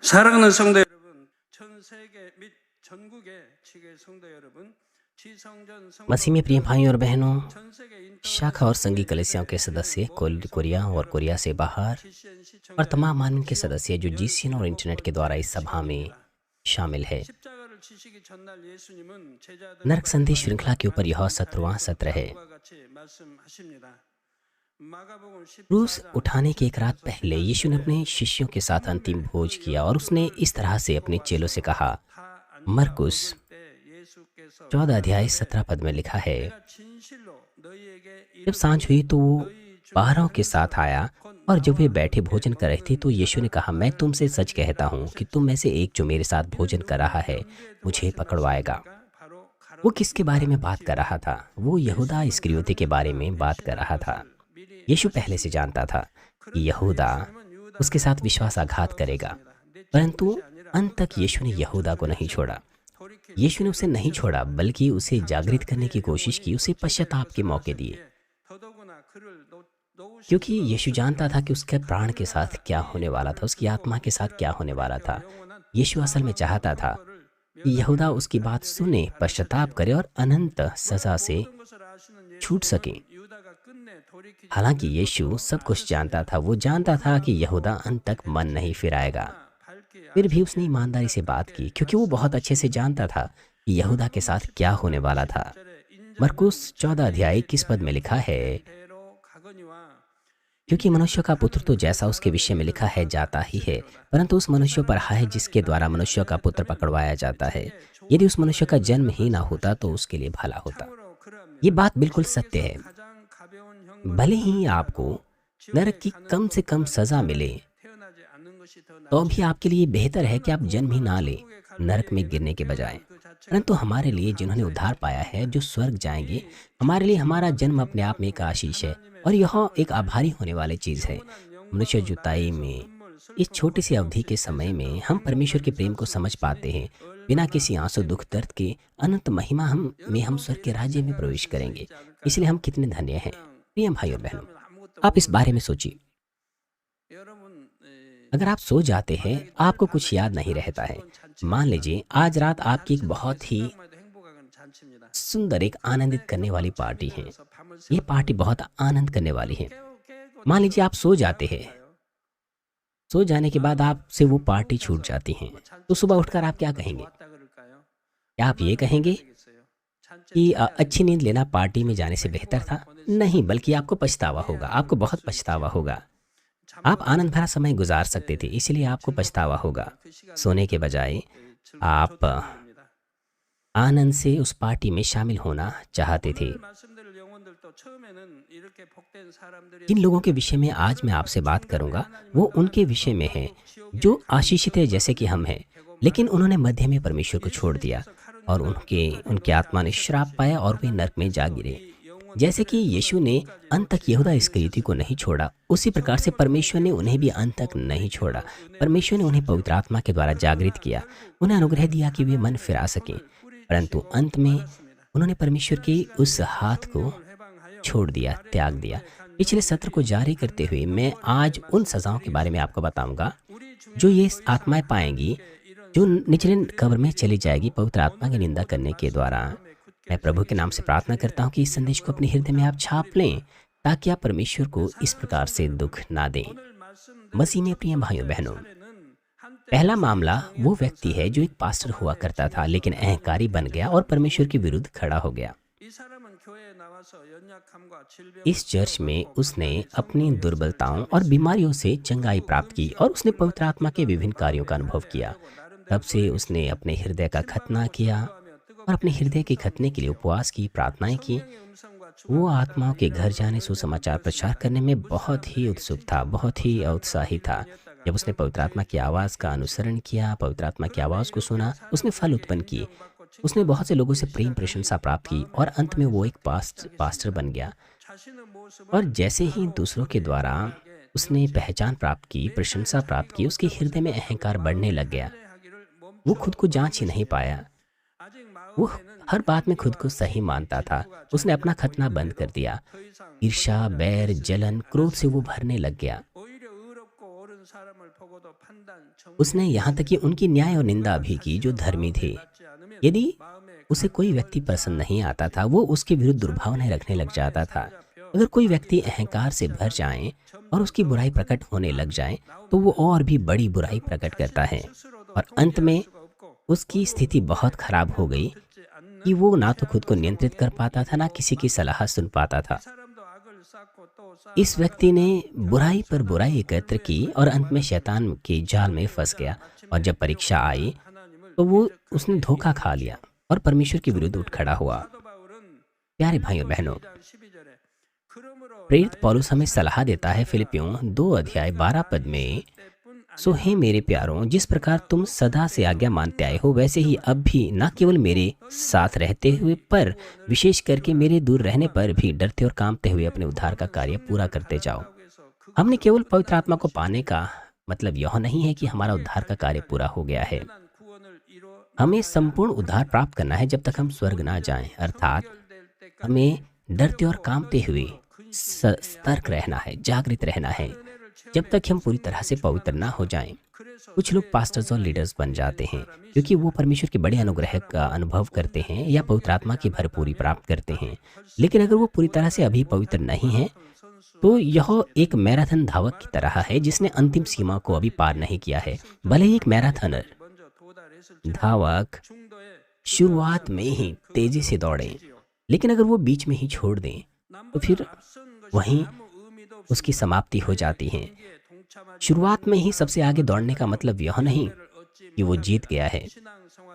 사랑하는 성도 여러분, 전 세계 및 전국의 지교회 성도 여러분, 지성전 मसीह में प्रिय भाइयों और बहनों, 전 세계 शाखा और संघी कलीसियाओं के सदस्य कोरिया और कोरिया से बाहर और तमाम मानवीन के सदस्य जो जीसीएन और इंटरनेट के द्वारा इस सभा में शामिल है। 십자가를 지시기 전날 예수님은 नरक संदेश श्रृंखला के ऊपर यह 17वां सत्र है। क्रूस उठाने के एक रात पहले यीशु ने अपने शिष्यों के साथ अंतिम भोज किया और उसने इस तरह से अपने चेलों से कहा। मरकुस 14 अध्याय 17 पद में लिखा है, जब सांझ हुई तो वो 12 के साथ आया और जब वे बैठे भोजन कर रहे थे तो यीशु ने कहा, मैं तुमसे सच कहता हूँ कि तुम में से एक जो मेरे साथ भोजन कर रहा है मुझे पकड़वाएगा। वो किसके बारे में बात कर रहा था? वो यहूदा इस्करियोती के बारे में बात कर रहा था। यीशु पहले से जानता था कि यहूदा उसके साथ विश्वासघात करेगा, परंतु अंत तक यीशु ने यहूदा को नहीं छोड़ा। यीशु ने उसे नहीं छोड़ा बल्कि उसे जागृत करने की कोशिश की, उसे पश्चाताप के मौके दिए, क्योंकि यीशु जानता था कि उसके प्राण के साथ क्या होने वाला था, उसकी आत्मा के साथ क्या होने वाला था। यीशु असल में चाहता था कि यहूदा उसकी बात सुने, पश्चाताप करे और अनंत सजा से छूट सके। हालांकि यीशु सब कुछ जानता था। वो जानता था कि यहूदा अंत तक मन नहीं फिराएगा, फिर भी उसने ईमानदारी से बात की, क्योंकि वो बहुत अच्छे से जानता था कि यहूदा के साथ क्या होने वाला था। मरकुस 14 अध्याय 21 पद में लिखा है, क्योंकि मनुष्य का पुत्र तो जैसा उसके विषय में लिखा है जाता ही है, परंतु उस मनुष्य पर हाय जिसके द्वारा मनुष्य का पुत्र पकड़वाया जाता है। यदि उस मनुष्य का जन्म ही ना होता तो उसके लिए भला होता। ये बात बिल्कुल सत्य है। भले ही आपको नरक की कम से कम सजा मिले तो भी आपके लिए बेहतर है कि आप जन्म ही ना ले, नरक में गिरने के बजाय। परंतु हमारे लिए जिन्होंने उद्धार पाया है, जो स्वर्ग जाएंगे, हमारे लिए हमारा जन्म अपने आप में एक आशीष है और यह एक आभारी होने वाली चीज़ है। मनुष्य जुताई में इस छोटी सी अवधि के समय में हम परमेश्वर के प्रेम को समझ पाते हैं। बिना किसी आंसू दुख दर्द के अनंत महिमा हम स्वर्ग के राज्य में प्रवेश करेंगे। इसलिए हम कितने धन्य हैं। प्रिय भाई और बहनों, आप इस बारे में सोचिए। अगर आप सो जाते हैं, आपको कुछ याद नहीं रहता है। मान लीजिए आज रात आपकी एक बहुत ही सुंदर, एक आनंदित करने वाली पार्टी है। ये पार्टी बहुत आनंद करने वाली है। मान लीजिए आप सो जाते हैं, सो जाने के बाद आपसे वो पार्टी छूट जाती है, तो सुबह उठकर आप क्या कहेंगे? क्या आप ये कहेंगे कि अच्छी नींद लेना पार्टी में जाने से बेहतर था? नहीं, बल्कि आपको पछतावा होगा। आपको बहुत पछतावा होगा। आप आनंद भरा समय गुजार सकते थे, इसलिए आपको पछतावा होगा। सोने के बजाय आप आनंद से उस पार्टी में शामिल होना चाहते थे। जिन लोगों के विषय में आज मैं आपसे बात करूंगा वो उनके विषय में है जो आशीषित है जैसे कि हम हैं, लेकिन उन्होंने मध्य में परमेश्वर को छोड़ दिया और उनके आत्मा ने श्राप पाया और वे नरक में जा गिरे। जैसे कि यीशु ने अंत तक यहूदा इस्करियोती को नहीं छोड़ा, उसी प्रकार से परमेश्वर ने उन्हें भी अंत तक नहीं छोड़ा। परमेश्वर ने उन्हें पवित्र आत्मा के द्वारा जागृत किया, उन्हें अनुग्रह दिया कि वे मन फिरा सकें, परंतु अंत में उन्होंने परमेश्वर के उस हाथ को छोड़ दिया, त्याग दिया। पिछले सत्र को जारी करते हुए मैं आज उन सजाओं के बारे में आपको बताऊंगा जो ये आत्माएं पाएंगी जो निचले कब्र में चली जाएगी पवित्र आत्मा की निंदा करने के द्वारा। मैं प्रभु के नाम से प्रार्थना करता हूँ कि इस संदेश को अपने हृदय में आप छाप लें ताकि आप परमेश्वर को इस प्रकार से दुख ना दें। मसीह में प्रिय भाइयों बहनों, पहला मामला वो व्यक्ति है जो एक पास्टर हुआ करता था लेकिन अहंकारी बन गया और परमेश्वर के विरुद्ध खड़ा हो गया। इस चर्च में उसने अपनी दुर्बलताओं और बीमारियों से चंगाई प्राप्त की और उसने पवित्र आत्मा के विभिन्न कार्यों का अनुभव किया। तब से उसने अपने हृदय का खतना किया और अपने हृदय के खतने के लिए उपवास की, प्रार्थनाएं की। वो आत्माओं के घर जाने, सुसमाचार प्रचार करने में बहुत ही उत्सुक था, बहुत ही उत्साही था। जब उसने पवित्र आत्मा की आवाज़ का अनुसरण किया, पवित्र आत्मा की आवाज़ को सुना, उसने फल उत्पन्न किए। उसने बहुत से लोगों से प्रेम प्रशंसा प्राप्त की और अंत में वो एक पास्टर बन गया। और जैसे ही दूसरों के द्वारा उसने पहचान प्राप्त की, प्रशंसा प्राप्त की, उसके हृदय में अहंकार बढ़ने लग गया। वो खुद को जांच ही नहीं पाया। वो हर बात में खुद को सही मानता था। उसने अपना खतना बंद कर दिया। ईर्ष्या, बैर, जलन, क्रोध से वो भरने लग गया। उसने यहाँ तक कि उनकी न्याय और निंदा भी की जो धर्मी थे। यदि उसे कोई व्यक्ति पसंद नहीं आता था, वो उसके विरुद्ध दुर्भावनाएं रखने लग जाता था। अगर कोई व्यक्ति अहंकार से भर जाए और उसकी बुराई प्रकट होने लग जाए, तो वो और भी बड़ी बुराई प्रकट करता है। और अंत में उसकी स्थिति बहुत खराब हो गई कि वो ना तो खुद को नियंत्रित कर पाता था, ना किसी की सलाह सुन पाता था। इस व्यक्ति ने बुराई पर बुराई एकत्र की और अंत में शैतान के जाल में फंस गया। और जब परीक्षा आई तो उसने धोखा खा लिया और परमेश्वर के विरुद्ध उठ खड़ा हुआ। प्यारे भाई और बहनों, प्रेरित पौलुस हमें सलाह देता है फिलिपियों 2:12 में, सो हे मेरे प्यारों, जिस प्रकार तुम सदा से आज्ञा मानते आए हो, वैसे ही अब भी न केवल मेरे साथ रहते हुए पर विशेष करके मेरे दूर रहने पर भी डरते और कांपते हुए अपने उद्धार का कार्य पूरा करते जाओ। हमने केवल पवित्र आत्मा को पाने का मतलब यह नहीं है कि हमारा उद्धार का कार्य पूरा हो गया है। हमें संपूर्ण उद्धार प्राप्त करना है जब तक हम स्वर्ग ना जाएं, अर्थात हमें डरते और कांपते हुए सतर्क रहना है, जागृत रहना है, जब तक हम पूरी तरह से पवित्र ना हो जाएं। कुछ लोग पास्टर्स और लीडर्स बन जाते हैं क्योंकि वो परमेश्वर के बड़े अनुग्रह का अनुभव करते हैं या पवित्र आत्मा की भरपूरी प्राप्त करते हैं, लेकिन अगर वो पूरी तरह से अभी पवित्र नहीं है तो यह एक मैराथन धावक की तरह है जिसने अंतिम सीमा को अभी पार नहीं किया है। भले ही एक मैराथनर धावक शुरुआत में ही तेजी से दौड़े, लेकिन अगर वो बीच में ही छोड़ दें तो फिर वहीं उसकी समाप्ति हो जाती है। शुरुआत में ही सबसे आगे दौड़ने का मतलब यह नहीं कि वो जीत गया है।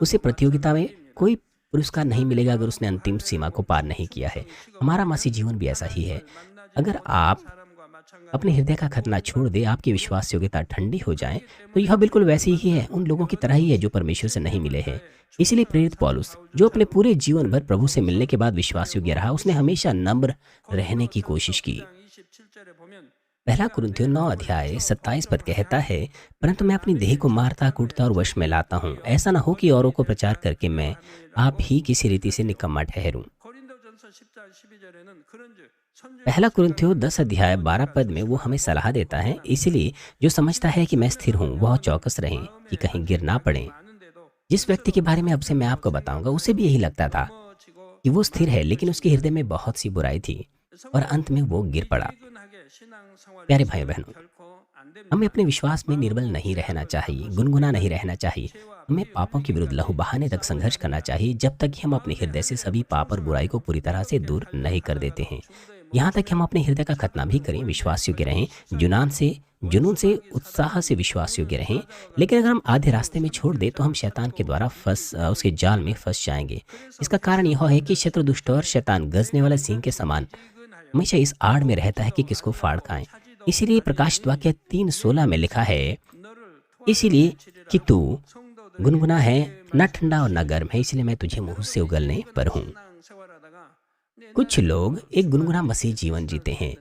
उसे प्रतियोगिता में कोई पुरस्कार नहीं मिलेगा अगर उसने अंतिम सीमा को पार नहीं किया है। हमारा मसीह जीवन भी ऐसा ही है। अगर आप अपने हृदय का खतना छोड़ दे, आपकी विश्वास योग्यता ठंडी हो जाए, तो यह बिल्कुल वैसे ही है, उन लोगों की तरह ही है जो परमेश्वर से नहीं मिले हैं। इसीलिए प्रेरित पौलुस, जो अपने पूरे जीवन भर प्रभु से मिलने के बाद विश्वास योग्य रहा, उसने हमेशा नम्र रहने की कोशिश की। पहला कुरिन्थियों 9:27 कहता है, परंतु मैं अपनी देह को मारता कूटता और वश में लाता हूँ, ऐसा न हो कि औरों को प्रचार करके मैं आप ही किसी रीति से निकम्मा ठहरूं। पहला कुरिन्थियों 10:12 में वो हमें सलाह देता है, इसलिए जो समझता है कि मैं स्थिर हूँ वह चौकस रहें कि कहीं गिर ना पड़े। जिस व्यक्ति के बारे में अब से मैं आपको बताऊंगा, उसे भी यही लगता था कि वो स्थिर है, लेकिन उसके हृदय में बहुत सी बुराई थी और अंत में वो गिर पड़ा। प्यारे भाई बहनों, हमें अपने विश्वास में निर्बल नहीं रहना चाहिए, गुनगुना नहीं रहना चाहिए। हमें पापों के विरुद्ध लहू बहाने तक संघर्ष करना चाहिए जब तक कि हम अपने हृदय से सभी पाप और बुराई को पूरी तरह से दूर नहीं कर देते हैं। यहाँ तक कि हम अपने हृदय का खतना भी करें, विश्वास योग्य रहें, जुनून से उत्साह से विश्वास योग्य रहें, लेकिन अगर हम आधे रास्ते में छोड़ दें तो हम शैतान के द्वारा उसके जाल में फंस जाएंगे। इसका कारण यह है कि शत्रु दुष्ट और शैतान गरजने वाले सिंह के समान हमेशा इस आड़ में रहता है कि किसको फाड़ खाएं। इसीलिए प्रकाशित वाक्य 3:16 में लिखा है, इसीलिए कि तू गुनगुना है, न ठंडा और न गर्म है, इसलिए मैं तुझे मुंह से उगलने पर हूँ। कुछ लोग एक गुनगुना मसीह जीवन जीते हैं।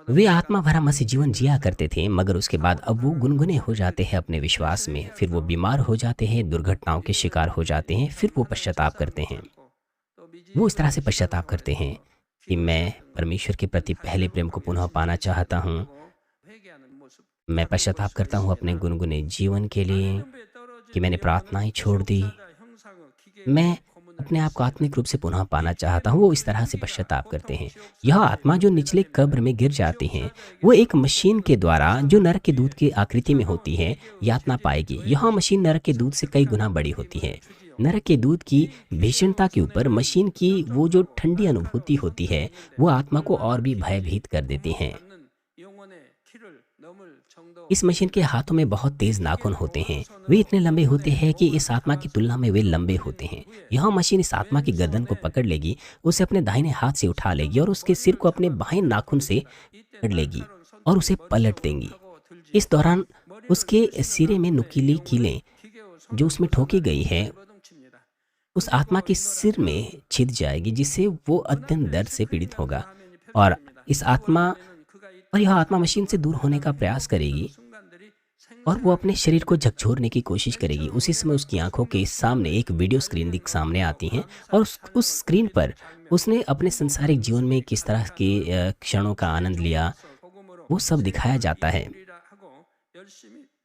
वे आत्मा भरा मसीह जीवन जिया करते थे, मगर उसके बाद अब वो गुनगुने हो जाते हैं अपने विश्वास में, फिर वो बीमार हो जाते हैं, दुर्घटनाओं के शिकार हो जाते हैं, फिर वो पश्चाताप करते हैं। वो इस तरह से पश्चाताप करते हैं कि मैं परमेश्वर के प्रति पहले प्रेम को पुनः पाना चाहता हूँ। मैं पश्चाताप करता हूँ अपने गुनगुने जीवन के लिए कि मैंने प्रार्थनाएं छोड़ दी। मैं अपने आप को आत्मिक रूप से पुनः पाना चाहता हूँ। वो इस तरह से पश्चाताप करते हैं। यह आत्मा जो निचले कब्र में गिर जाती है, वो एक मशीन के द्वारा जो नरक के दूध की आकृति में होती है यातना पाएगी। यह मशीन नरक के दूध से कई गुना बड़ी होती है। नरक के दूध की भीषणता के ऊपर मशीन की वो जो ठंडी अनुभूति होती है, वो आत्मा को और भी भयभीत कर देती है। इस मशीन के हाथों में बहुत तेज नाखून होते हैं। वे इतने लंबे होते हैं कि इस आत्मा की तुलना में वे लंबे होते हैं। यह मशीन इस आत्मा की गर्दन को पकड़ लेगी, उसे अपने दाहिने हाथ से उठा लेगी और उसके सिर को अपने बाएं नाखून से पकड़ लेगी और उसे पलट देंगी। इस दौरान उसके सिरे में नुकीली कीलें जो उसमें ठोकी गई है उस आत्मा के सिर में छिद जाएगी, जिससे वो अत्यंत दर्द से पीड़ित होगा और यह आत्मा मशीन से दूर होने का प्रयास करेगी और वो अपने शरीर को झकझोरने की कोशिश करेगी। उसी समय उसकी आंखों के सामने एक वीडियो स्क्रीन सामने आती है और उस स्क्रीन पर उसने अपने संसारिक जीवन में किस तरह के क्षणों का आनंद लिया, वो सब दिखाया जाता है।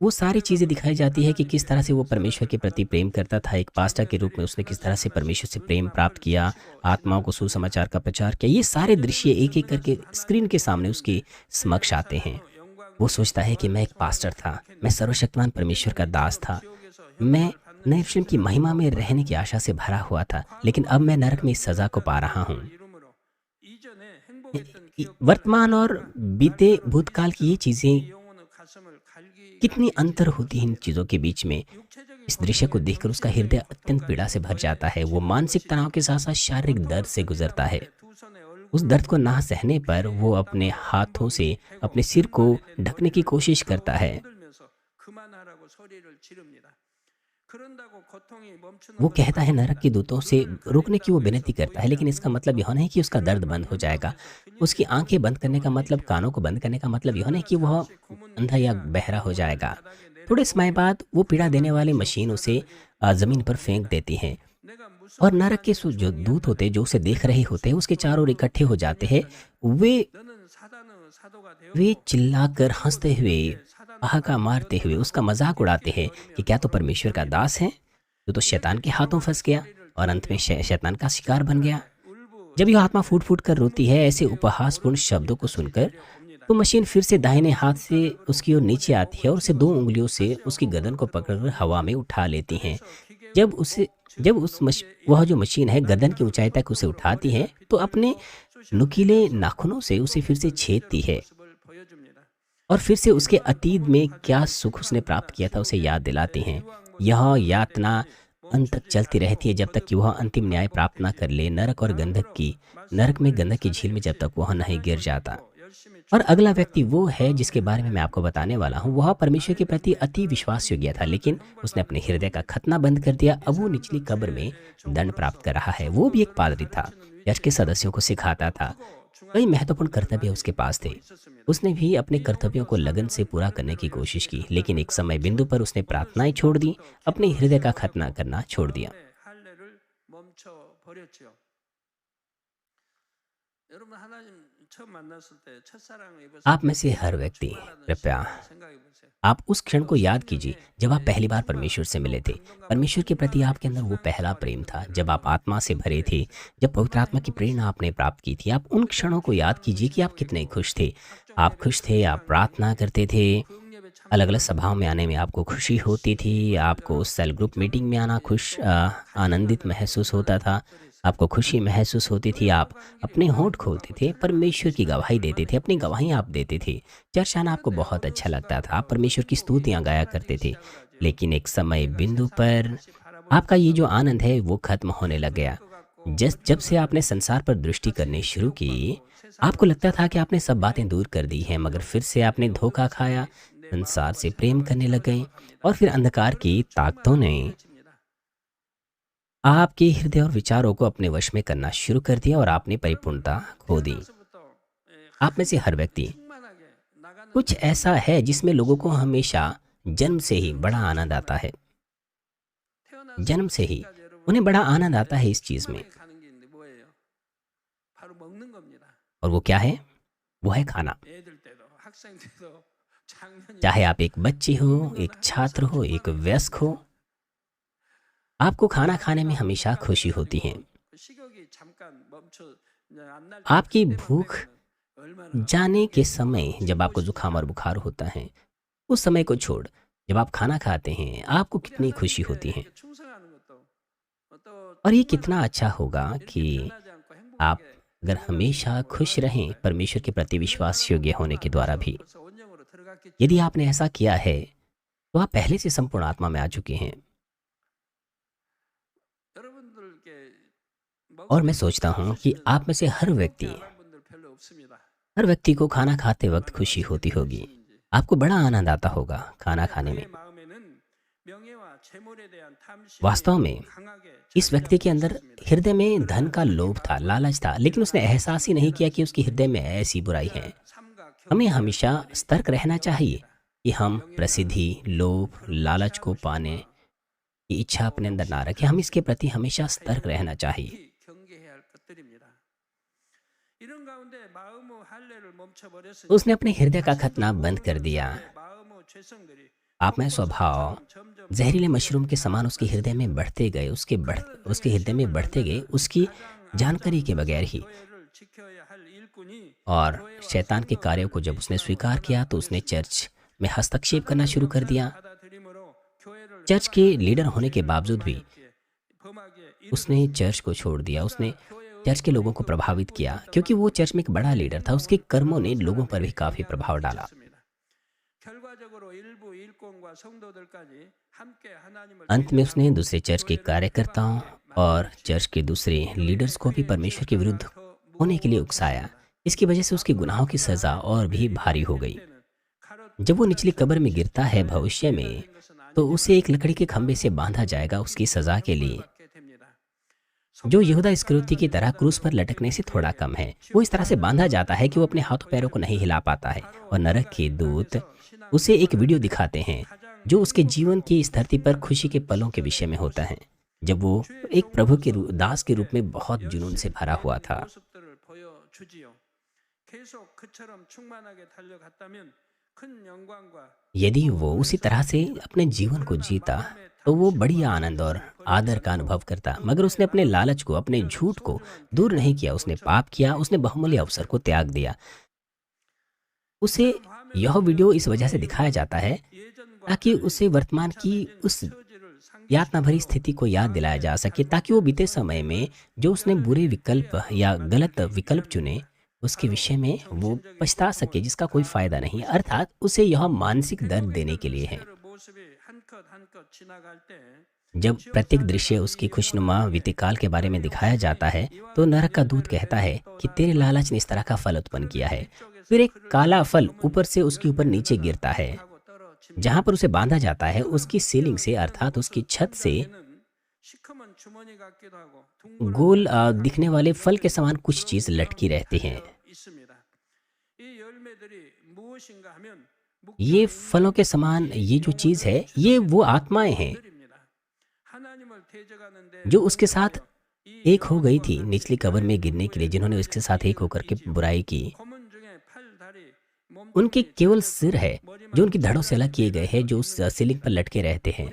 वो सारी चीज़ें दिखाई जाती है कि किस तरह से वो परमेश्वर के प्रति प्रेम करता था। एक पास्टर के रूप में उसने किस तरह से परमेश्वर से प्रेम प्राप्त किया, आत्माओं को सुसमाचार का प्रचार किया। ये सारे दृश्य एक-एक करके स्क्रीन के सामने उसके समक्ष आते हैं। वो सोचता है कि मैं एक पास्टर था, मैं सर्वशक्तिमान परमेश्वर का दास था, मैं नए यरूशलेम की महिमा में रहने की आशा से भरा हुआ था, लेकिन अब मैं नरक में इस सज़ा को पा रहा हूँ। वर्तमान और बीते भूतकाल की ये चीज़ें कितनी अंतर होती हैं इन चीज़ों के बीच में। इस दृश्य को देखकर उसका हृदय अत्यंत पीड़ा से भर जाता है। वो मानसिक तनाव के साथ-साथ शारीरिक दर्द से गुज़रता है। उस दर्द को ना सहने पर वो अपने हाथों से अपने सिर को ढकने की कोशिश करता है। वो कहता है नरक के दूतों से रोकने की वो विनती करता है, लेकिन इसका मतलब यह नहीं कि उसका दर्द बंद हो जाएगा। उसकी आँखें बंद करने का मतलब, कानों को बंद करने का मतलब यह नहीं कि वह अंधा या बहरा हो जाएगा। थोड़े समय बाद वो पीड़ा देने वाली मशीन उसे ज़मीन पर फेंक देती है और नरक के जो दूत होते हैं, जो उसे देख रहे होते हैं, उसके चारों ओर इकट्ठे हो जाते हैं। वे चिल्लाकर हँसते हुए, ठहाका मारते हुए उसका मज़ाक उड़ाते हैं कि क्या तू परमेश्वर का दास है? तू तो शैतान के हाथों फँस गया और अंत में शैतान का शिकार बन गया। जब यह आत्मा फूट-फूट कर रोती है ऐसे उपहासपूर्ण शब्दों को सुनकर, तो मशीन फिर से दाहिने हाथ से उसकी ओर नीचे आती है और उसे 2 उँगलियों से उसकी गर्दन को पकड़कर हवा में उठा लेती हैं। जब उसे जब उस मश वह जो मशीन है गर्दन की ऊँचाई तक उसे उठाती है, तो अपने नुकीले नाखूनों से उसे फिर से छेदती है और फिर से उसके अतीत में क्या सुख उसने प्राप्त किया था उसे याद दिलाती हैं। यह यातना अंत तक चलती रहती है जब तक कि वह अंतिम न्याय प्राप्त ना कर ले। नरक में गंधक की झील में जब तक वह नहीं गिर जाता। और अगला व्यक्ति वो है जिसके बारे में मैं आपको बताने वाला हूँ। वह परमेश्वर के प्रति अति विश्वास योग्य था, लेकिन उसने अपने हृदय का खतना बंद कर दिया। अब वो निचली कब्र में दंड प्राप्त कर रहा है। वो भी एक पादरी था, चर्च के सदस्यों को सिखाता था। कई महत्वपूर्ण कर्तव्य उसके पास थे। उसने भी अपने कर्तव्यों को लगन से पूरा करने की कोशिश की, लेकिन एक समय बिंदु पर उसने प्रार्थनाएं छोड़ दी, अपने हृदय का खतना करना छोड़ दिया। आप में से हर व्यक्ति, कृपया आप उस क्षण को याद कीजिए जब आप पहली बार परमेश्वर से मिले थे। परमेश्वर के प्रति आपके अंदर वो पहला प्रेम था, जब आप आत्मा से भरे थे, जब पवित्र आत्मा की प्रेरणा आपने प्राप्त की थी। आप उन क्षणों को याद कीजिए कि आप कितने खुश थे। आप खुश थे, आप प्रार्थना करते थे, अलग अलग सभाओं में आने में आपको खुशी होती थी, आपको सेल ग्रुप मीटिंग में आना आनंदित महसूस होता था, आपको खुशी महसूस होती थी। आप अपने होंठ खोलते थे, परमेश्वर की गवाही देते थे, अपनी गवाही आप देते थे। चर्च आना आपको बहुत अच्छा लगता था, आप परमेश्वर की स्तुतियाँ गाया करते थे। लेकिन एक समय बिंदु पर आपका ये जो आनंद है वो खत्म होने लग गया। जब से आपने संसार पर दृष्टि करनी शुरू की, आपको लगता था कि आपने सब बातें दूर कर दी हैं, मगर फिर से आपने धोखा खाया, संसार से प्रेम करने लग गए और फिर अंधकार की ताकतों ने आपके हृदय और विचारों को अपने वश में करना शुरू कर दिया और आपने परिपूर्णता खो दी। आप में से हर व्यक्ति कुछ ऐसा है जिसमें लोगों को हमेशा जन्म से ही बड़ा आनंद आता है। जन्म से ही उन्हें बड़ा आनंद आता है इस चीज़ में, और वो क्या है? वो है खाना। चाहे आप एक बच्चे हो, एक छात्र हो, एक वयस्क हो, आपको खाना खाने में हमेशा खुशी होती है। आपकी भूख जाने के समय जब आपको जुकाम और बुखार होता है, उस समय को छोड़ जब आप खाना खाते हैं आपको कितनी खुशी होती है। और ये कितना अच्छा होगा कि आप अगर हमेशा खुश रहें परमेश्वर के प्रति विश्वास योग्य होने के द्वारा भी। यदि आपने ऐसा किया है तो आप पहले से संपूर्ण आत्मा में आ चुके हैं। और मैं सोचता हूँ कि आप में से हर व्यक्ति को खाना खाते वक्त खुशी होती होगी। आपको बड़ा आनंद आता होगा खाना खाने में। वास्तव में इस व्यक्ति के अंदर हृदय में धन का लोभ था, लालच था, लेकिन उसने एहसास ही नहीं किया कि उसके हृदय में ऐसी बुराई है। हमें हमेशा सतर्क रहना चाहिए कि हम प्रसिद्धि, लोभ, लालच को पाने की इच्छा अपने अंदर ना रखें। हम इसके प्रति हमेशा सतर्क रहना चाहिए। उसने अपने हृदय का खतना बंद कर दिया। आप में स्वभाव जहरीले मशरूम के समान उसके हृदय में बढ़ते गए, उसके हृदय में बढ़ते गए, उसकी जानकारी के बगैर ही। और शैतान के कार्यों को जब उसने स्वीकार किया तो उसने चर्च में हस्तक्षेप करना शुरू कर दिया। चर्च के लीडर होने के बावजूद भी उसने चर्च को छोड़ दिया। उसने चर्च के लोगों को प्रभावित किया, क्योंकि वो चर्च में एक बड़ा लीडर था। उसके कर्मों ने लोगों पर भी काफी प्रभाव डाला। अंत में उसने दूसरे चर्च के कार्यकर्ताओं और चर्च के दूसरे लीडर्स को भी परमेश्वर के विरुद्ध होने के लिए उकसाया। इसकी वजह से उसके गुनाहों की सजा और भी भारी हो गई। जब वो निचली कब्र में गिरता है भविष्य में, तो उसे एक लकड़ी के खंभे से बांधा जाएगा उसकी सजा के लिए, जो यहूदा इस्करियोती की तरह क्रूस पर लटकने से थोड़ा कम है। वो इस तरह से बांधा जाता है कि वो अपने हाथों पैरों को नहीं हिला पाता है। और नरक के दूत उसे एक वीडियो दिखाते हैं जो उसके जीवन की इस धरती पर खुशी के पलों के विषय में होता है, जब वो एक प्रभु के दास के रूप में बहुत जुनून से भरा हुआ था। यदि वो उसी तरह से अपने जीवन को जीता तो वो बड़ी आनंद और आदर का अनुभव करता, मगर उसने अपने लालच को, अपने झूठ को दूर नहीं किया। उसने पाप किया, उसने बहुमूल्य अवसर को त्याग दिया। उसे यह वीडियो इस वजह से दिखाया जाता है ताकि उसे वर्तमान की उस यातना भरी स्थिति को याद दिलाया जा सके, ताकि वो बीते समय में जो उसने बुरे विकल्प या गलत विकल्प चुने उसके विषय में वो पछता सके, जिसका कोई फायदा नहीं। अर्थात उसे यह मानसिक दर्द देने के लिए है। जब प्रत्येक दृश्य उसकी खुशनुमा वितिकाल के बारे में दिखाया जाता है, तो नरक का दूत कहता है कि तेरे लालच ने इस तरह का फल उत्पन्न किया है। फिर एक काला फल ऊपर से उसके ऊपर नीचे गिरता है। जहां पर उसे बांधा जाता है, उसकी सीलिंग से, अर्थात उसकी छत से गोल दिखने वाले फल के समान कुछ चीज लटकी रहती हैं। ये फलों के समान ये जो चीज है, ये वो आत्माएं हैं जो उसके साथ एक हो गई थी निचली कब्र में गिरने के लिए, जिन्होंने उसके साथ एक होकर के बुराई की। उनके केवल सिर है जो उनकी धड़ों से अलग किए गए हैं, जो उस सीलिंग पर लटके रहते हैं।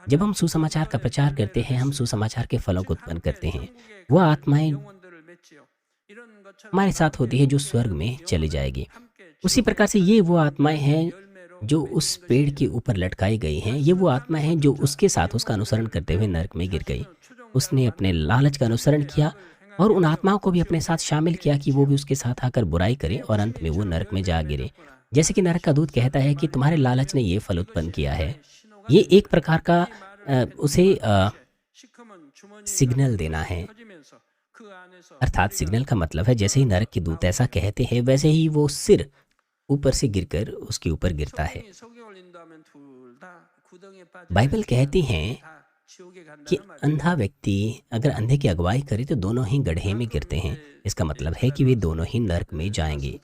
जब हम सुसमाचार का प्रचार करते हैं, हम सुसमाचार के फलों को उत्पन्न करते हैं। वह आत्माएं हमारे साथ होती है जो स्वर्ग में चली जाएगी। उसी प्रकार से ये वो आत्माएं हैं जो उस पेड़ के ऊपर लटकाई गई हैं। ये वो आत्माएं हैं जो उसके साथ उसका अनुसरण करते हुए नरक में गिर गई। उसने अपने लालच का अनुसरण किया और उन आत्माओं को भी अपने साथ शामिल किया कि वो भी उसके साथ आकर बुराई करे, और अंत में वो नरक में जा गिरे। जैसे कि नरक का दूत कहता है कि तुम्हारे लालच ने ये फल उत्पन्न किया है। ये एक प्रकार का उसे सिग्नल देना है। अर्थात सिग्नल का मतलब है, जैसे ही नरक के दूत ऐसा कहते हैं, वैसे ही वो सिर ऊपर से गिरकर उसके ऊपर गिरता है। बाइबल कहती है कि अंधा व्यक्ति अगर अंधे की अगुवाई करे तो दोनों ही गड्ढे में गिरते हैं। इसका मतलब है कि वे दोनों ही नरक में जाएंगे।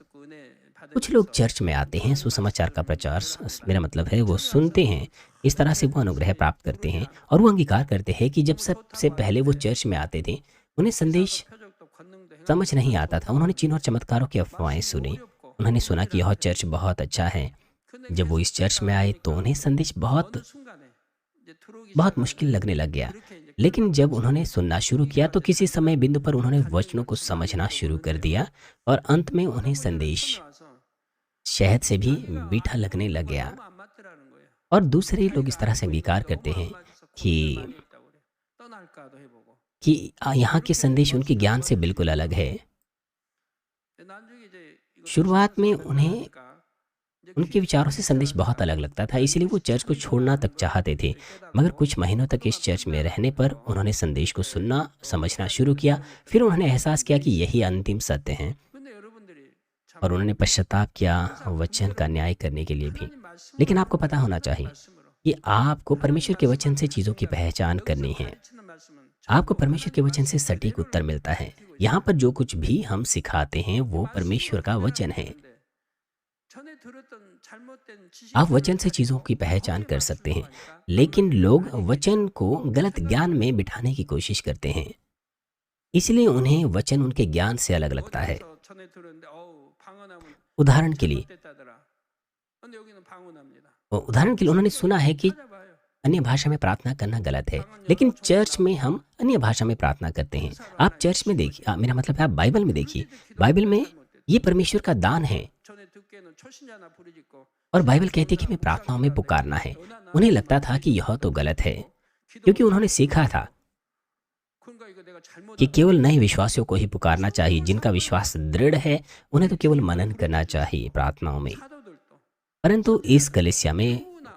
कुछ लोग चर्च में आते हैं, सुसमाचार का प्रचार, मेरा मतलब है वो सुनते हैं, इस तरह से वो अनुग्रह प्राप्त करते हैं और वो अंगीकार करते हैं कि जब सबसे पहले वो चर्च में आते थे, उन्हें संदेश समझ नहीं आता था। उन्होंने चिन्ह और चमत्कारों की अफवाहें सुनी। उन्होंने सुना कि यह चर्च बहुत अच्छा है। जब वो इस चर्च में आए तो उन्हें संदेश बहुत मुश्किल लगने लग गया। लेकिन जब उन्होंने सुनना शुरू किया तो किसी समय बिंदु पर उन्होंने वचनों को समझना शुरू कर दिया और अंत में उन्हें संदेश शहद से भी मीठा लगने लग गया। और दूसरे लोग इस तरह से अंगीकार करते हैं कि यहाँ के संदेश उनके ज्ञान से बिल्कुल अलग है। शुरुआत में उन्हें उनके विचारों से संदेश बहुत अलग लगता था, इसलिए वो चर्च को छोड़ना तक चाहते थे। मगर कुछ महीनों तक इस चर्च में रहने पर उन्होंने संदेश को सुनना, समझना शुरू किया। फिर उन्होंने एहसास किया कि यही अंतिम सत्य है और उन्होंने पश्चाताप किया वचन का न्याय करने के लिए भी। लेकिन आपको पता होना चाहिए कि आपको परमेश्वर के वचन से चीज़ों की पहचान करनी है। आपको परमेश्वर के वचन से सटीक उत्तर मिलता है। यहाँ पर जो कुछ भी हम सिखाते हैं वो परमेश्वर का वचन है। आप वचन से चीज़ों की पहचान कर सकते हैं, लेकिन लोग वचन को गलत ज्ञान में बिठाने की कोशिश करते हैं, इसलिए उन्हें वचन उनके ज्ञान से अलग लगता है। उदाहरण के लिए, 근데 여기는 방언합니다. उदाहरण के लिए उन्होंने सुना है कि 찾아봐요. अन्य भाषा में प्रार्थना करना गलत है, लेकिन चर्च में हम अन्य भाषा में प्रार्थना करते हैं। आप चर्च में देखिए, मेरा मतलब है आप बाइबल में देखिए, बाइबल में ये परमेश्वर का दान है 전에 듣기에는 초신자나 부르짖고 और बाइबल कहती है कि हमें प्रार्थनाओं में पुकारना है। उन्हें लगता था कि यह तो गलत है, क्योंकि उन्होंने सीखा था 그러니까 이거 내가 잘못 कि केवल नए विश्वासियों को ही पुकारना चाहिए। जिनका विश्वास दृढ़ है उन्हें तो केवल मनन करना चाहिए प्रार्थनाओं में। 사도들도 परंतु इस कलीसिया में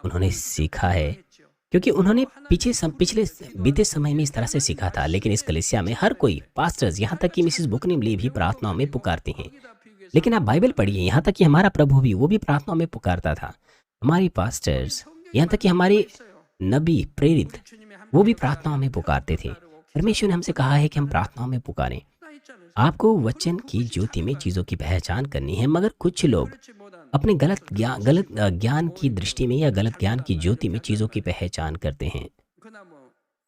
उन्होंने सीखा है, 했지요. क्योंकि उन्होंने पिछले बीते समय में इस तरह से सीखा था। लेकिन इस कलीसिया में हर कोई, पास्टर्स, यहाँ तक कि मिसेस बुकनिम ली भी प्रार्थनाओं में पुकारती हैं। 거기다 비교해서 लेकिन आप बाइबल पढ़िए, यहाँ तक कि हमारा प्रभु भी, वो भी प्रार्थनाओं में पुकारता था। हमारी पास्टर्स, यहाँ तक कि हमारे नबी प्रेरित, 주님이 한 वो भी प्रार्थनाओं में पुकारते थे। परमेश्वर ने हमसे कहा है कि हम प्रार्थनाओं में पुकारें। 나 있잖아요. आपको वचन की ज्योति में चीज़ों की पहचान करनी है, मगर कुछ लोग 그렇지 못한 अपने गलत ज्ञान की दृष्टि में या गलत ज्ञान की ज्योति में चीज़ों की पहचान करते हैं। 그나 뭐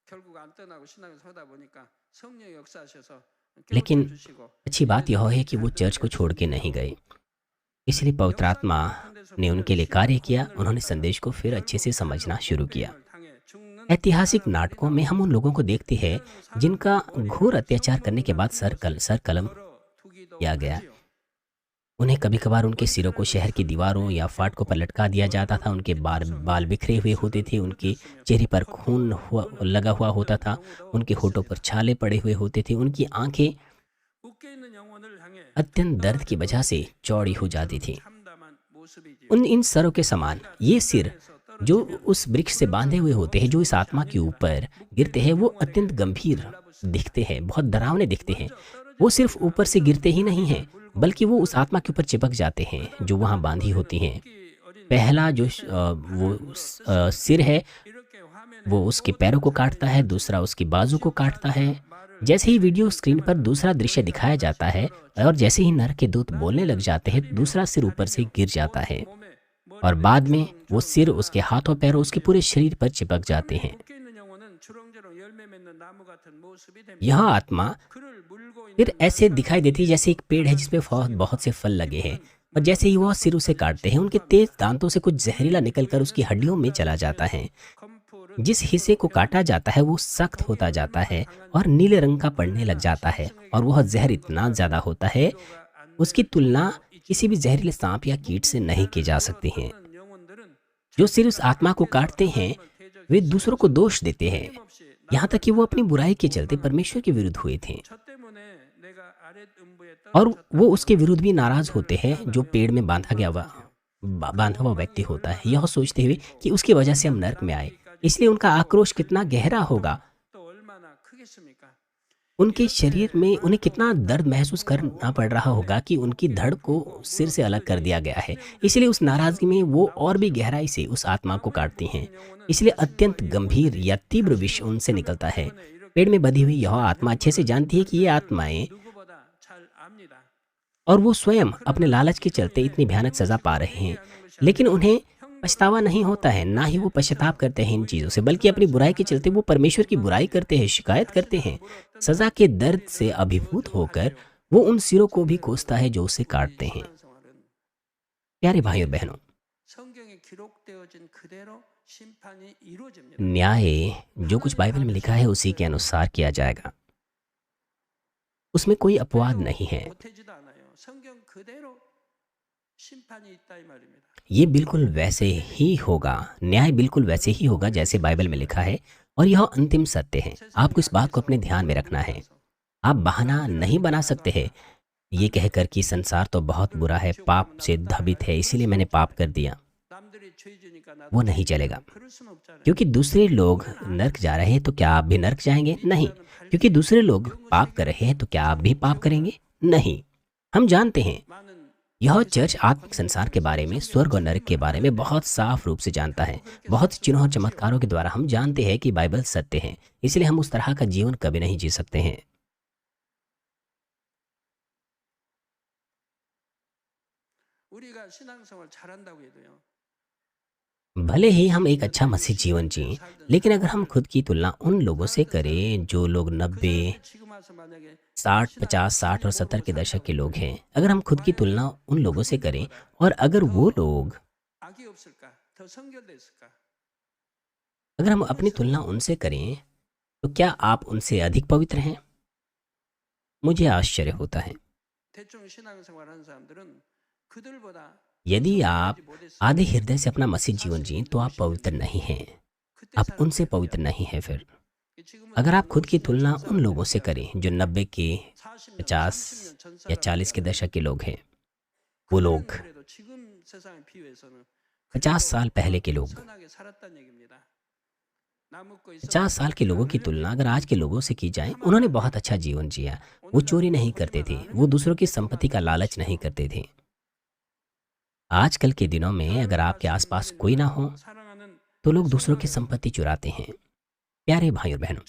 결국 안 떠나고 신앙에 서다 보니까 성령의 역사하셔서 लेकिन 깨우쳐 주시고 अच्छी बात यह है कि वो चर्च को छोड़ के नहीं गए, इसलिए पवित्र आत्मा ने उनके लिए कार्य किया। उन्होंने संदेश को फिर अच्छे से समझना शुरू किया। ऐतिहासिक नाटकों में हम उन लोगों को देखते हैं जिनका घोर अत्याचार करने के बाद सर कलम किया गया। उन्हें कभी कभार उनके सिरों को शहर की दीवारों या फाटकों पर लटका दिया जाता था। उनके बाल बिखरे हुए होते थे, उनके चेहरे पर खून लगा हुआ होता था, उनके होठों पर छाले पड़े हुए होते थे, उनकी आंखें अत्यंत दर्द की वजह से चौड़ी हो जाती थी। इन सरों के समान ये सिर जो उस वृक्ष से बांधे हुए होते हैं, जो इस आत्मा के ऊपर गिरते हैं, वो अत्यंत गंभीर दिखते हैं, बहुत डरावने दिखते हैं। वो सिर्फ ऊपर से गिरते ही नहीं हैं, बल्कि वो उस आत्मा के ऊपर चिपक जाते हैं जो वहाँ बांधी होती हैं। पहला जो सिर है वो उसके पैरों को काटता है, दूसरा उसकी बाजू को काटता है। जैसे ही वीडियो स्क्रीन पर दूसरा दृश्य दिखाया जाता है और जैसे ही नर के दूत बोलने लग जाते हैं, दूसरा सिर ऊपर से गिर जाता है और बाद में वो सिर उसके हाथों पैरों, उसके पूरे शरीर पर चिपक जाते हैं। यह आत्मा फिर ऐसे दिखाई देती है जैसे एक पेड़ है जिसमें बहुत से फल लगे हैं, और जैसे ही वह सिर उसे काटते हैं, उनके तेज दांतों से कुछ जहरीला निकलकर उसकी हड्डियों में चला जाता है। जिस हिस्से को काटा जाता है वो सख्त होता जाता है और नीले रंग का पड़ने लग जाता है, और वह जहर इतना ज्यादा होता है उसकी तुलना किसी भी जहरीले सांप या कीट से नहीं की जा सकती है। जो सिर उस आत्मा को काटते हैं वे दूसरों को दोष देते हैं, यहाँ तक कि वो अपनी बुराई के चलते परमेश्वर के विरुद्ध हुए थे, और वो उसके विरुद्ध भी नाराज होते हैं। जो पेड़ में बांधा हुआ व्यक्ति होता है, यह सोचते हुए कि उसकी वजह से हम नरक में आए, इसलिए उनका आक्रोश कितना गहरा होगा। उनके शरीर में उन्हें कितना दर्द महसूस करना पड़ रहा होगा कि उनकी धड़ को सिर से अलग कर दिया गया है। इसलिए उस नाराजगी में वो और भी गहराई से उस आत्मा को काटती हैं। इसलिए अत्यंत गंभीर या तीव्र विष उनसे निकलता है। पेड़ में बधी हुई यह आत्मा अच्छे से जानती है कि ये आत्माएं, और वो स्वयं अपने लालच के चलते इतनी भयानक सजा पा रहे हैं, लेकिन उन्हें पछतावा नहीं होता है, ना ही वो पश्चाताप करते हैं इन चीज़ों से, बल्कि अपनी बुराई के चलते वो परमेश्वर की बुराई करते हैं, शिकायत करते हैं। सजा के दर्द से अभिभूत होकर वो उन सिरों को भी कोसता है जो उसे काटते हैं। प्यारे भाई और बहनों, न्याय जो कुछ बाइबल में लिखा है उसी के अनुसार किया जाएगा, उसमें कोई अपवाद नहीं है। ये बिल्कुल वैसे ही होगा, न्याय बिल्कुल वैसे ही होगा जैसे बाइबल में लिखा है, और यह अंतिम सत्य है। आपको इस बात को अपने ध्यान में रखना है। आप बहाना नहीं बना सकते हैं ये कहकर कि संसार तो बहुत बुरा है, पाप से धावित है, इसीलिए मैंने पाप कर दिया। वो नहीं चलेगा। क्योंकि दूसरे लोग नरक जा रहे हैं तो क्या आप भी नरक जाएंगे? नहीं। क्योंकि दूसरे लोग पाप कर रहे हैं तो क्या आप भी पाप करेंगे? नहीं। हम जानते हैं यह चर्च आत्मिक संसार के बारे में, स्वर्ग और नरक के बारे में बहुत साफ रूप से जानता है। बहुत चिन्हों और चमत्कारों के द्वारा हम जानते हैं कि बाइबल सत्य है, इसलिए हम उस तरह का जीवन कभी नहीं जी सकते हैं। भले ही हम एक अच्छा मसीह जीवन जिएं, लेकिन अगर हम खुद की तुलना उन लोगों से करें जो लोग 90, 60, 50, 60 और 70 के दशक के लोग हैं, अगर हम खुद की तुलना उन लोगों से करें और अगर वो लोग अगर हम अपनी तुलना उनसे करें तो क्या आप उनसे अधिक पवित्र हैं? मुझे आश्चर्य होता है। यदि आप आधे हृदय से अपना मसीह जीवन जिए तो आप पवित्र नहीं हैं, आप उनसे पवित्र नहीं हैं। फिर अगर आप खुद की तुलना उन लोगों से करें जो 90 के, 50 या 40 के दशक के लोग हैं, वो लोग 50 साल पहले के लोग, 50 साल के लोगों की तुलना अगर आज के लोगों से की जाए, उन्होंने बहुत अच्छा जीवन जिया। वो चोरी नहीं करते थे, वो दूसरों की संपत्ति का लालच नहीं करते थे। आजकल के दिनों में अगर आपके आसपास कोई ना हो तो लोग दूसरों की संपत्ति चुराते हैं। प्यारे भाई और बहनों,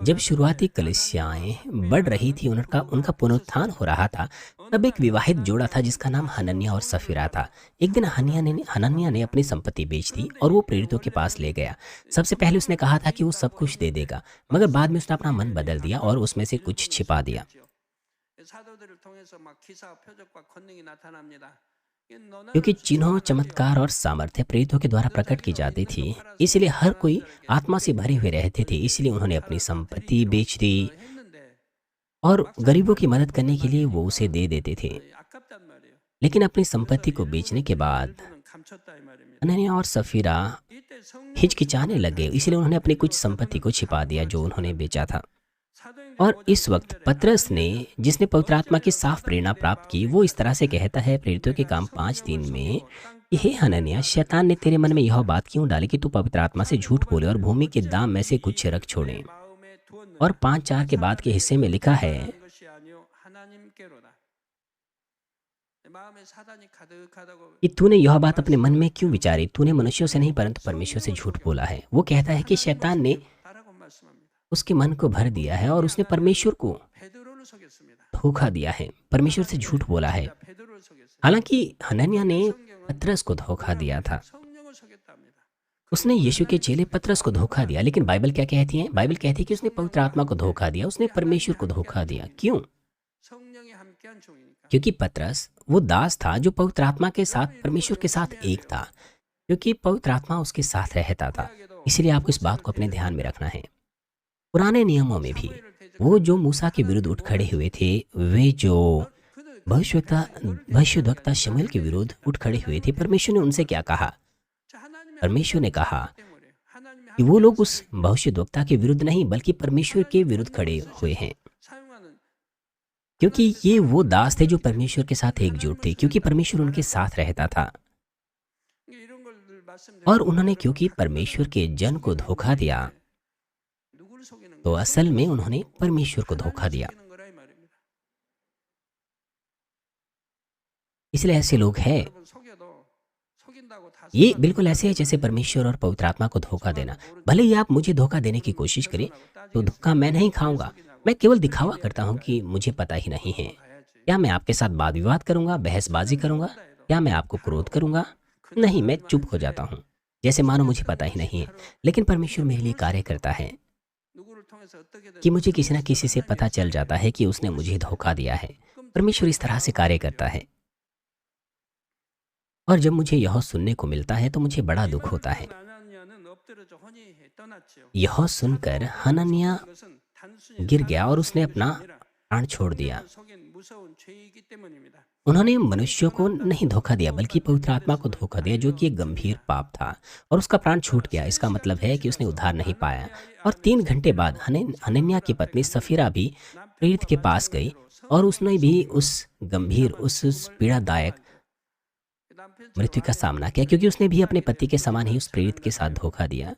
जब शुरुआती कलीसियाएं बढ़ रही थी, उनका उनका पुनरुत्थान हो रहा था, तब एक विवाहित जोड़ा था जिसका नाम हनन्याह और सफीरा था। एक दिन हनन्याह ने अपनी संपत्ति बेच दी और वो प्रेरितों के पास ले गया। सबसे पहले उसने कहा था कि वो सब कुछ दे देगा, मगर बाद में उसने अपना मन बदल दिया और उसमें से कुछ छिपा दिया। क्योंकि चिन्हों, चमत्कार और सामर्थ्य प्रेरितों के द्वारा प्रकट की जाती थी, इसलिए हर कोई आत्मा से भरे हुए रहते थे। इसलिए उन्होंने अपनी संपत्ति बेच दी और गरीबों की मदद करने के लिए वो उसे दे देते थे। लेकिन अपनी संपत्ति को बेचने के बाद हनन्याह और सफीरा हिचकिचाने लगे, इसलिए उन्होंने अपनी कुछ संपत्ति को छिपा दिया जो उन्होंने बेचा था। और इस वक्त पतरस ने, जिसने पवित्र आत्मा की साफ प्रेरणा प्राप्त की, वो इस तरह से कहता है प्रेरितों के काम 5:3 में, हे हनन्याह, शैतान ने तेरे मन में यह बात क्यों डाली कि तू पवित्र आत्मा से झूठ बोले और भूमि के दाम में से कुछ रख छोड़े। और 5:4 के बाद के हिस्से में लिखा है कि तूने यह बात अपने मन में क्यों विचारी, तूने मनुष्यों से नहीं परंतु परमेश्वर से झूठ बोला है। वो कहता है कि शैतान ने उसके मन को भर दिया है और उसने परमेश्वर को धोखा दिया है, परमेश्वर से झूठ बोला है। हालांकि हनन्याह ने पतरस को धोखा दिया था, उसने यीशु के चेले पतरस को धोखा दिया। लेकिन बाइबल क्या कहती है? बाइबल कहती है कि उसने पवित्र आत्मा को धोखा दिया, उसने परमेश्वर को धोखा दिया। क्यों? क्योंकि पतरस वो दास था जो पवित्र आत्मा के साथ, परमेश्वर के साथ एक था, क्योंकि पवित्र आत्मा उसके साथ रहता था। इसलिए आपको इस बात को अपने ध्यान में रखना है। पुराने नियमों में भी वो जो मूसा के विरुद्ध उठ खड़े हुए थे, वे जो भविष्यद्वक्ता शमूएल के विरुद्ध उठ खड़े हुए थे, परमेश्वर ने उनसे क्या कहा? परमेश्वर ने कहा कि वो लोग उस भविष्यद्वक्ता के विरुद्ध नहीं बल्कि परमेश्वर के विरुद्ध खड़े हुए हैं, क्योंकि ये वो दास थे जो परमेश्वर के साथ एकजुट थे, क्योंकि परमेश्वर उनके साथ रहता था। और उन्होंने क्योंकि परमेश्वर के जन को धोखा दिया, तो असल में उन्होंने परमेश्वर को धोखा दिया। इसलिए ऐसे लोग हैं, ये बिल्कुल ऐसे है जैसे परमेश्वर और पवित्र आत्मा को धोखा देना। भले ही आप मुझे धोखा देने की कोशिश करें तो धोखा मैं नहीं खाऊंगा, मैं केवल दिखावा करता हूं कि मुझे पता ही नहीं है। क्या मैं आपके साथ वाद विवाद करूंगा, बहसबाजी करूंगा? क्या मैं आपको क्रोध करूंगा? नहीं, मैं चुप हो जाता हूं जैसे मानो मुझे पता ही नहीं है। लेकिन परमेश्वर मेरे लिए कार्य करता है कि मुझे किसी न किसी से पता चल जाता है कि उसने मुझे धोखा दिया है। परमेश्वर इस तरह से कार्य करता है और जब मुझे यह सुनने को मिलता है तो मुझे बड़ा दुख होता है। यह सुनकर हनन्याह गिर गया और उसने अपना प्राण छोड़ दिया। उन्होंने मनुष्यों को नहीं धोखा दिया बल्कि पवित्र आत्मा को धोखा दिया, जो कि एक गंभीर पाप था, और उसका प्राण छूट गया। इसका मतलब है कि उसने उद्धार नहीं पाया। और 3 घंटे बाद हनन्याह की पत्नी सफीरा भी प्रेरित के पास गई और उसने भी उस गंभीर, उस पीड़ादायक मृत्यु का सामना किया, क्योंकि उसने भी अपने पति के समान ही उस प्रेरित के साथ धोखा दिया।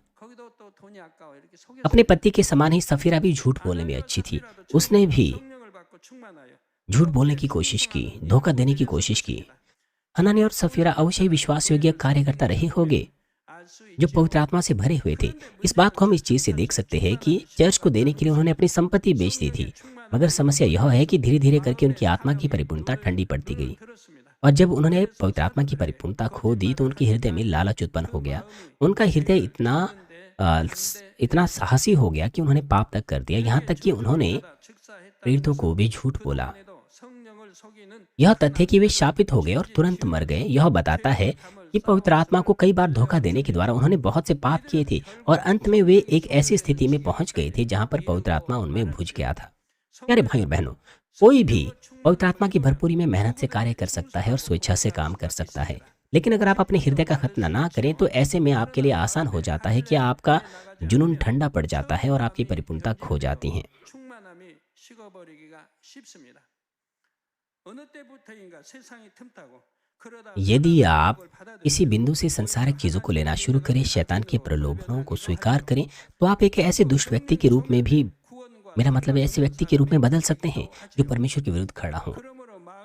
अपने पति के समान ही सफीरा भी झूठ बोलने में अच्छी थी। उसने भी झूठ बोलने की कोशिश की, धोखा देने की कोशिश की। हनन्याह और सफीरा अवश्य ही विश्वास योग्य कार्यकर्ता रहे होंगे जो पवित्र आत्मा से भरे हुए थे। इस बात को हम इस चीज से देख सकते हैं कि चर्च को देने के लिए उन्होंने अपनी संपत्ति बेच दी थी, मगर समस्या यह है कि धीरे धीरे करके उनकी आत्मा की परिपूर्णता ठंडी पड़ती गई, और जब उन्होंने पवित्र आत्मा की परिपूर्णता खो दी तो उनके हृदय में लालच उत्पन्न हो गया। उनका हृदय इतना साहसी हो गया कि उन्होंने पाप तक कर दिया, यहाँ तक कि उन्होंने प्रेरितों को भी झूठ बोला। यह तथ्य कि वे शापित हो गए और तुरंत मर गए यह बताता है कि पवित्र आत्मा को कई बार धोखा देने के द्वारा उन्होंने बहुत से पाप किए थे और अंत में वे एक ऐसी स्थिति में पहुंच गए थे जहां पर पवित्र आत्मा उनमें बुझ गया था। प्यारे भाई और बहनों, कोई भी पवित्र आत्मा की भरपूरी में मेहनत से कार्य कर सकता है और स्वेच्छा से काम कर सकता है, लेकिन अगर आप अपने हृदय का खतना ना करें तो ऐसे में आपके लिए आसान हो जाता है कि आपका जुनून ठंडा पड़ जाता है और आपकी परिपूर्णता खो जाती है। 충만함이 식어버리기가 쉽습니다. 어느 때부터인가 세상이 틈타고 그러다 यदि आप किसी बिंदु से संसारिक चीजों को लेना शुरू करें, शैतान के प्रलोभनों को स्वीकार करें, तो आप एक ऐसे दुष्ट व्यक्ति के रूप में भी, मेरा मतलब है ऐसे व्यक्ति के रूप में बदल सकते हैं जो परमेश्वर के विरुद्ध खड़ा हो,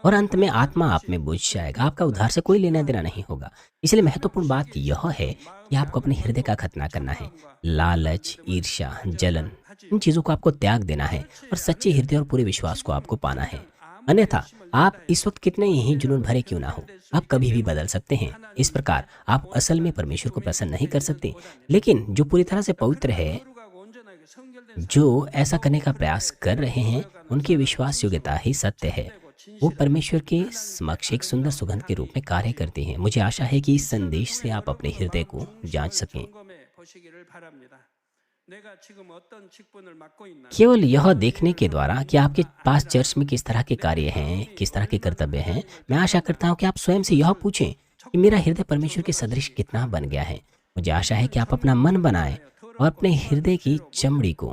और अंत में आत्मा आप में बुझ जाएगा। आपका उद्धार से कोई लेना देना नहीं होगा। इसलिए महत्वपूर्ण बात यह है कि आपको अपने हृदय का खतना करना है। लालच, ईर्ष्या, जलन, इन चीजों को आपको त्याग देना है और सच्चे हृदय और पूरे विश्वास को आपको पाना है। अन्यथा आप इस वक्त कितने ही जुनून भरे क्यों ना हो, आप कभी भी बदल सकते हैं। इस प्रकार आप असल में परमेश्वर को प्रसन्न नहीं कर सकते, लेकिन जो पूरी तरह से पवित्र है, जो ऐसा करने का प्रयास कर रहे हैं, उनकी विश्वास योग्यता ही सत्य है। वो परमेश्वर के समक्ष एक सुंदर सुगंध के रूप में कार्य करते हैं। मुझे आशा है कि इस संदेश से आप अपने हृदय को जांच सकें। केवल यह देखने के द्वारा कि आपके पास चर्च में किस तरह के कार्य हैं, किस तरह के कर्तव्य हैं, मैं आशा करता हूं कि आप स्वयं से यह पूछें कि मेरा हृदय परमेश्वर के सदृश कितना बन गया है। मुझे आशा है कि आप अपना मन बनाएं और अपने हृदय की चमड़ी को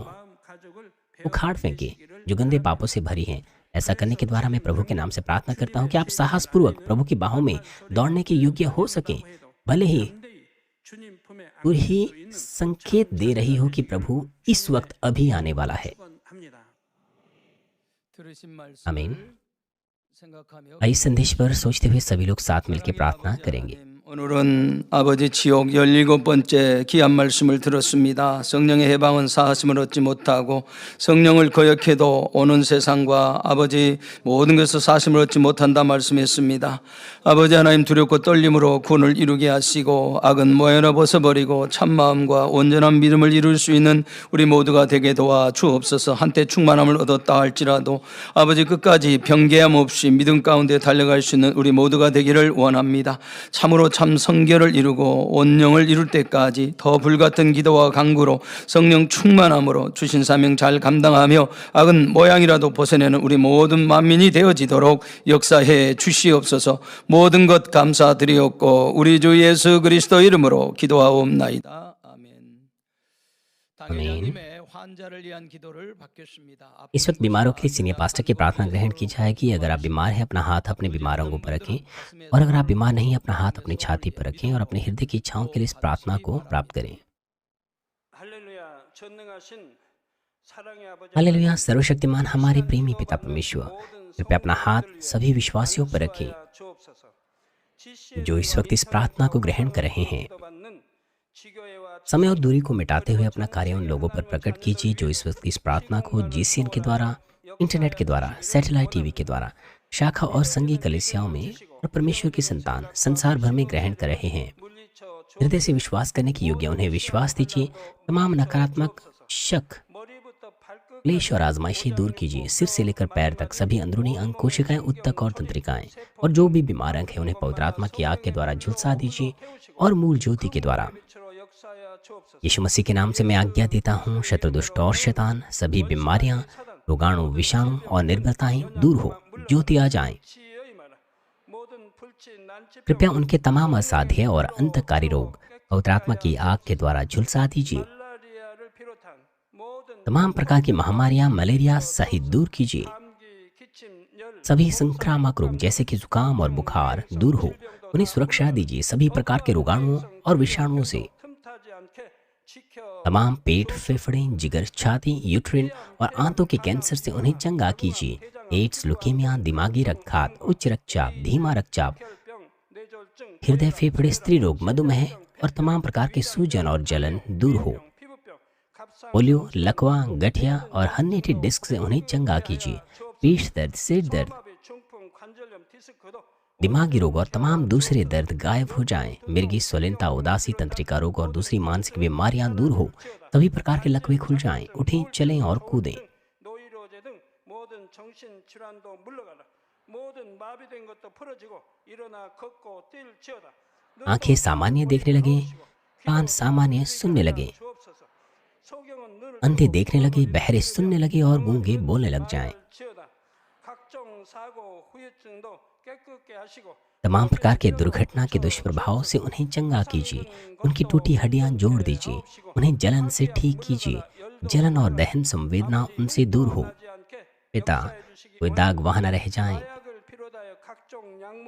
उखाड़ फेंके जो गंदे पापों से भरी है। ऐसा करने के द्वारा मैं प्रभु के नाम से प्रार्थना करता हूं कि आप साहसपूर्वक प्रभु की बाहों में दौड़ने के योग्य हो सकें, भले ही पूरी संकेत दे रही हो कि प्रभु इस वक्त अभी आने वाला है। आमीन। इस संदेश पर सोचते हुए सभी लोग साथ मिलकर प्रार्थना करेंगे। 오늘은 아버지 지옥 17번째 귀한 말씀을 들었습니다. 성령의 해방은 사하심을 얻지 못하고 성령을 거역해도 오는 세상과 아버지 모든 것을 사심을 얻지 못한다 말씀했습니다. 아버지 하나님 두렵고 떨림으로 구원을 이루게 하시고 악은 모여나 벗어버리고 참마음과 온전한 믿음을 이룰 수 있는 우리 모두가 되게 도와 주옵소서. 한때 충만함을 얻었다 할지라도 아버지 끝까지 변개함 없이 믿음 가운데 달려갈 수 있는 우리 모두가 되기를 원합니다. 참으로 참 성결을 이루고 온영을 이룰 때까지 더 불같은 기도와 간구로 성령 충만함으로 주신 사명 잘 감당하며 악은 모양이라도 벗어내는 우리 모든 만민이 되어지도록 역사해 주시옵소서. 모든 것 감사드리옵고 우리 주 예수 그리스도 이름으로 기도하옵나이다. 아멘. 당회장님의 환자를 위한 기도를 받겠습니다. इस वक्त बीमारों के लिए सीनियर पास्टर की प्रार्थना ग्रहण की जाएगी। अगर आप बीमार हैं, अपना हाथ अपने बीमार अंगों पर रखें, और अगर आप बीमार नहीं, अपना हाथ अपनी छाती पर रखें और अपने हृदय की इच्छाओं के लिए इस प्रार्थना को प्राप्त करें। हालेलुया। सर्वशक्तिमान हमारे प्रेमी पिता परमेश्वर, कृपया अपना हाथ सभी विश्वासियों पर रखें जो इस वक्त इस प्रार्थना को ग्रहण कर रहे हैं। समय और दूरी को मिटाते हुए अपना कार्य उन लोगों पर प्रकट कीजिए जो इस वक्त इस प्रार्थना को जीसीएन के द्वारा, इंटरनेट के द्वारा, सैटेलाइट टीवी के द्वारा, शाखा और संघीय कलीसियाओं में और परमेश्वर की संतान संसार भर में ग्रहण कर रहे हैं। हृदय से विश्वास करने की योग्य उन्हें विश्वास दीजिए। तमाम नकारात्मक शक, क्लेश और आजमाइशें दूर कीजिए। सिर से लेकर पैर तक सभी अंदरूनी अंग, कोशिकाएं, उत्तक और तंत्रिकाएं और जो भी बीमार अंग है उन्हें पवित्र आत्मा की आग के द्वारा झुलसा दीजिए और मूल ज्योति के द्वारा। यीशु मसीह के नाम से मैं आज्ञा देता हूँ, शत्रु, दुष्ट और शैतान, सभी बीमारियां, रोगाणु, विषाणु और निर्भरताएं दूर हो, ज्योति आ जाएं। कृपया उनके तमाम असाध्य और अंतकारी रोग पवित्र आत्मा की आग के द्वारा झुलसा दीजिए। तमाम प्रकार की महामारियां, मलेरिया सहित दूर कीजिए। सभी संक्रामक रोग जैसे कि जुकाम और बुखार दूर हो, उन्हें सुरक्षा दीजिए सभी प्रकार के रोगाणुओं और विषाणुओं से। तमाम पेट, फेफड़े, जिगर, छाती, यूट्रिन और आंतों के कैंसर से उन्हें चंगा कीजिए। एड्स, लुकेमिया, दिमागी रक्तघात, उच्च रक्तचाप, धीमा रक्तचाप, हृदय, फेफड़े, स्त्री रोग, मधुमेह और तमाम प्रकार के सूजन और जलन दूर हो। पोलियो, लकवा, गठिया और हन्नेटी डिस्क से उन्हें चंगा कीजिए। पीठ दर्द, सिर दर्द, दिमागी रोग और तमाम दूसरे दर्द गायब हो जाएं। मिर्गी, स्वलिनता, उदासी, तंत्रिका रोग और दूसरी मानसिक बीमारियां दूर हो। सभी प्रकार के लकवे खुल जाएं। उठें, चलें और कूदें। 모든 마비된 것도 풀어지고 일어나 걷고 뛸지어다. आंखें सामान्य देखने लगे, कान सामान्य सुनने लगे, अंधे देखने लगे, बहरे सुनने लगे और गूंगे बोलने लग जाएं। तमाम प्रकार के दुर्घटना के दुष्प्रभाव से उन्हें चंगा कीजिए, उनकी टूटी हड्डियां जोड़ दीजिए, उन्हें जलन से ठीक कीजिए, जलन और दहन संवेदना उनसे दूर हो। पिता, कोई दाग वहां न रह जाएं।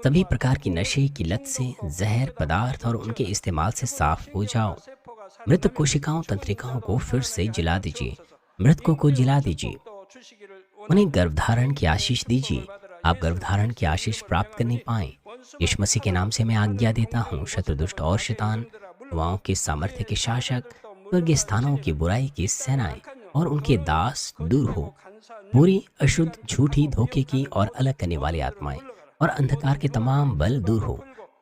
सभी प्रकार की नशे की लत से, जहर पदार्थ और उनके इस्तेमाल से साफ हो जाओ। मृत कोशिकाओं तंत्रिकाओं को फिर से जिला दीजिए, मृतकों को जिला दीजिए, उन्हें गर्भधारण की आशीष दीजिए। आप गर्भधारण की आशीष प्राप्त करने पाएं। यीशु मसीह के नाम से मैं आज्ञा देता हूँ, शत्रु दुष्ट और शैतान, हवाओं के सामर्थ्य के शासक, स्वर्गीय स्थानों की बुराई की सेनाएं और उनके दास दूर हो। बुरी, अशुद्ध, झूठी, धोखे की और अलग करने वाली आत्माएं और अंधकार के तमाम बल दूर हो।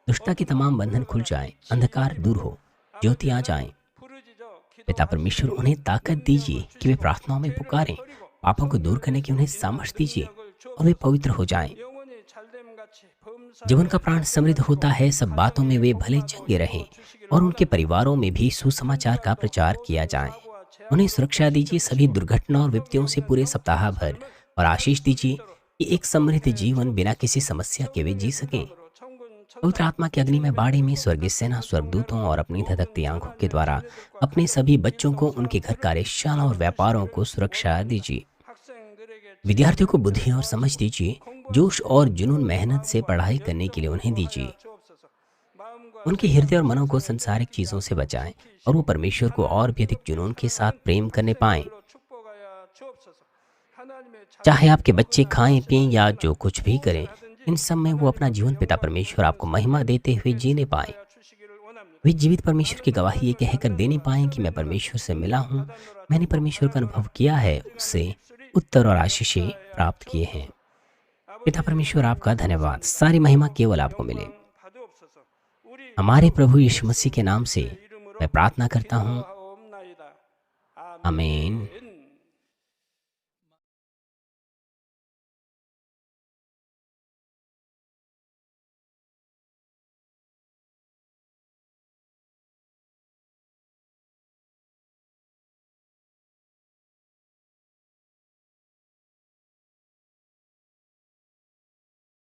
दुष्टता के तमाम बंधन खुल जाएं, अंधकार दूर हो, ज्योति आ जाएं। पिता परमेश्वर, उन्हें ताकत दीजिए कि वे प्रार्थनाओं में पुकारें, पापों को दूर करने की उन्हें सामर्थ दीजिए और वे पवित्र हो जाएं। जब उनका प्राण समृद्ध होता है, सब बातों में वे भले चंगे रहें और उनके परिवारों में भी सुसमाचार का प्रचार किया जाए। उन्हें सुरक्षा दीजिए सभी दुर्घटना और विपत्तियों से पूरे सप्ताह भर, और आशीष दीजिए कि एक समृद्ध जीवन बिना किसी समस्या के वे जी सकें। पवित्र आत्मा की अग्नि में बाड़े में स्वर्गीय सेना स्वर्गदूतों और अपनी धधकती आंखों के द्वारा अपने सभी बच्चों को, उनके घर, कार्यशाला और व्यापारों को सुरक्षा दीजिए। विद्यार्थियों को बुद्धि और समझ दीजिए, जोश और जुनून मेहनत से पढ़ाई करने के लिए उन्हें दीजिए। उनके हृदय और मनों को संसारिक चीजों से बचाएं और वो परमेश्वर को और भी अधिक जुनून के साथ प्रेम करने पाएं। चाहे आपके बच्चे खाएं पिएं या जो कुछ भी करें, इन सब में वो अपना जीवन पिता परमेश्वर आपको महिमा देते हुए जीने पाएं। वे जीवित परमेश्वर की गवाही ये कहकर देने पाएं कि मैं परमेश्वर से मिला हूँ, मैंने परमेश्वर का अनुभव किया है, उससे उत्तर और आशीषें प्राप्त किए हैं। पिता परमेश्वर, आपका धन्यवाद। सारी महिमा केवल आपको मिले। हमारे प्रभु यीशु मसीह के नाम से मैं प्रार्थना करता हूँ, आमीन।